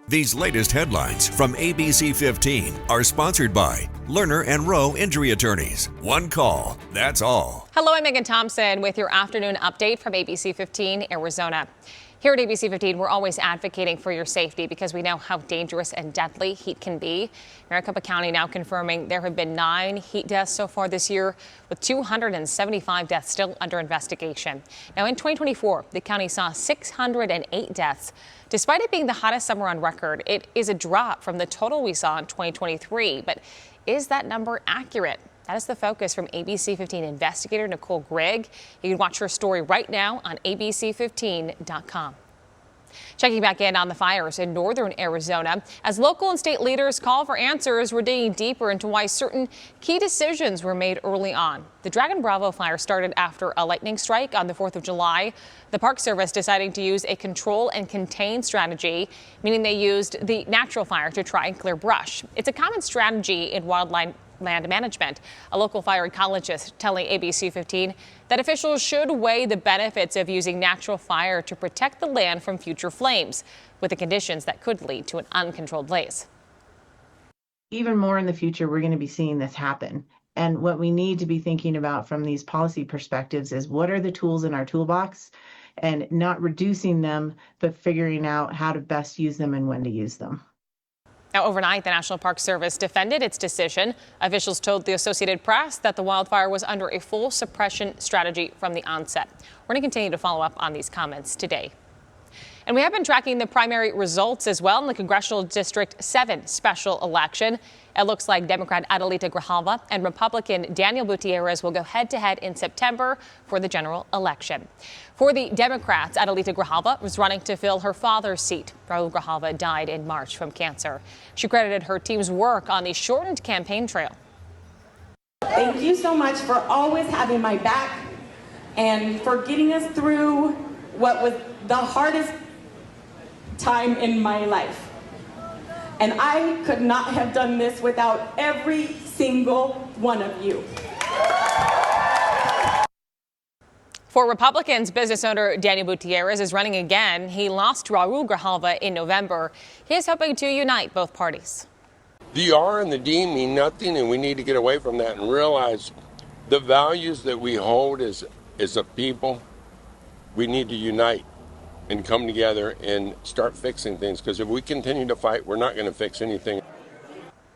These latest headlines from ABC15 are sponsored by Lerner and Rowe Injury Attorneys. One call, that's all. Hello, I'm Megan Thompson with your afternoon update from ABC15 Arizona. Here at ABC15, we're always advocating for your safety because we know how dangerous and deadly heat can be. Maricopa County now confirming there have been 9 heat deaths so far this year, with 275 deaths still under investigation. Now in 2024, the county saw 608 deaths. Despite it being the hottest summer on record, it is a drop from the total we saw in 2023. But is that number accurate? That is the focus from ABC15 investigator Nicole Grigg. You can watch her story right now on ABC15.com. Checking back in on the fires in northern Arizona. As local and state leaders call for answers, we're digging deeper into why certain key decisions were made early on. The Dragon Bravo fire started after a lightning strike on the 4th of July. The Park Service deciding to use a control and contain strategy, meaning they used the natural fire to try and clear brush. It's a common strategy in wildland land management. A local fire ecologist telling ABC15 that officials should weigh the benefits of using natural fire to protect the land from future flames, with the conditions that could lead to an uncontrolled blaze. Even more in the future, we're going to be seeing this happen. And what we need to be thinking about from these policy perspectives is what are the tools in our toolbox, and not reducing them, but figuring out how to best use them and when to use them. Now, overnight, the National Park Service defended its decision. Officials told the Associated Press that the wildfire was under a full suppression strategy from the onset. We're going to continue to follow up on these comments today. And we have been tracking the primary results as well in the Congressional District 7 special election. It looks like Democrat Adelita Grijalva and Republican Daniel Gutierrez will go head-to-head in September for the general election. For the Democrats, Adelita Grijalva was running to fill her father's seat. Raul Grijalva died in March from cancer. She credited her team's work on the shortened campaign trail. Thank you so much for always having my back and for getting us through what was the hardest time in my life. And I could not have done this without every single one of you. For Republicans, business owner Daniel Gutierrez is running again. He lost to Raul Grijalva in November. He is hoping to unite both parties. The R and the D mean nothing, and we need to get away from that and realize the values that we hold as a people. We need to unite and come together and start fixing things, because if we continue to fight, we're not going to fix anything.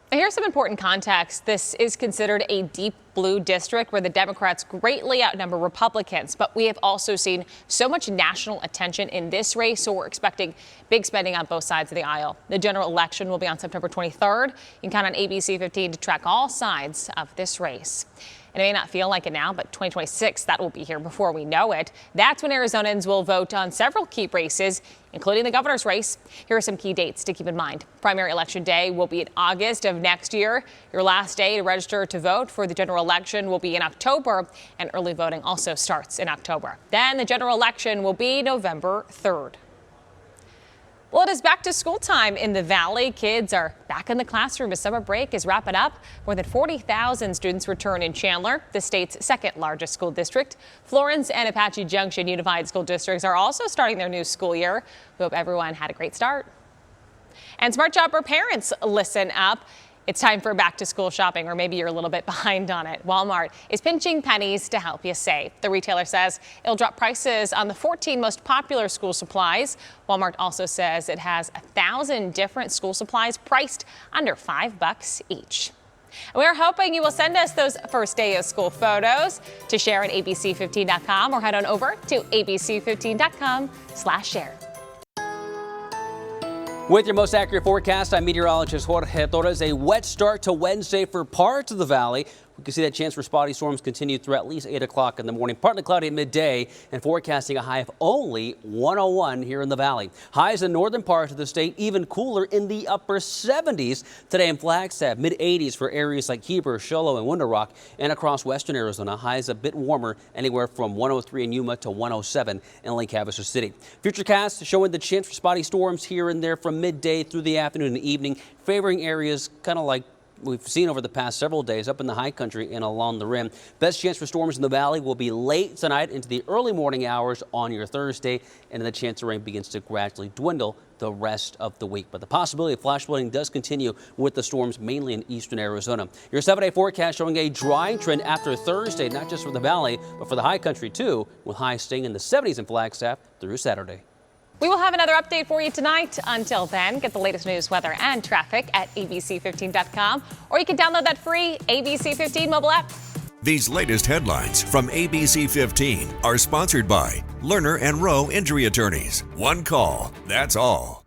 Here's some important context. This is considered a deep blue district where the Democrats greatly outnumber Republicans. But we have also seen so much national attention in this race, so we're expecting big spending on both sides of the aisle. The general election will be on September 23rd. You can count on ABC15 to track all sides of this race. It may not feel like it now, but 2026, that will be here before we know it. That's when Arizonans will vote on several key races, including the governor's race. Here are some key dates to keep in mind. Primary election day will be in August of next year. Your last day to register to vote for the general election will be in October, and early voting also starts in October. Then the general election will be November 3rd. Well, it is back to school time in the Valley. Kids are back in the classroom as summer break is wrapping up. More than 40,000 students return in Chandler, the state's second largest school district. Florence and Apache Junction Unified School Districts are also starting their new school year. We hope everyone had a great start. And Smart Shopper parents, listen up. It's time for back to school shopping, or maybe you're a little bit behind on it. Walmart is pinching pennies to help you save. The retailer says it'll drop prices on the 14 most popular school supplies. Walmart also says it has 1,000 different school supplies priced under $5 each. And we're hoping you will send us those first day of school photos to share at abc15.com, or head on over to abc15.com/share. With your most accurate forecast, I'm meteorologist Jorge Torres. A wet start to Wednesday for parts of the valley. We can see that chance for spotty storms continue through at least 8 o'clock in the morning. Partly cloudy at midday, and forecasting a high of only 101 here in the valley. Highs in northern parts of the state, even cooler in the upper 70s. Today in Flagstaff, mid-80s for areas like Heber, Show Low, and Window Rock. And across western Arizona, highs a bit warmer, anywhere from 103 in Yuma to 107 in Lake Havasu City. Futurecast showing the chance for spotty storms here and there from midday through the afternoon and evening, favoring areas kind of like we've seen over the past several days up in the high country and along the rim. Best chance for storms in the valley will be late tonight into the early morning hours on your Thursday, and then the chance of rain begins to gradually dwindle the rest of the week. But the possibility of flash flooding does continue with the storms mainly in eastern Arizona. Your 7-day forecast showing a drying trend after Thursday, not just for the valley, but for the high country too, with highs staying in the 70s in Flagstaff through Saturday. We will have another update for you tonight. Until then, get the latest news, weather, and traffic at abc15.com, or you can download that free ABC15 mobile app. These latest headlines from ABC15 are sponsored by Lerner and Rowe Injury Attorneys. One call, that's all.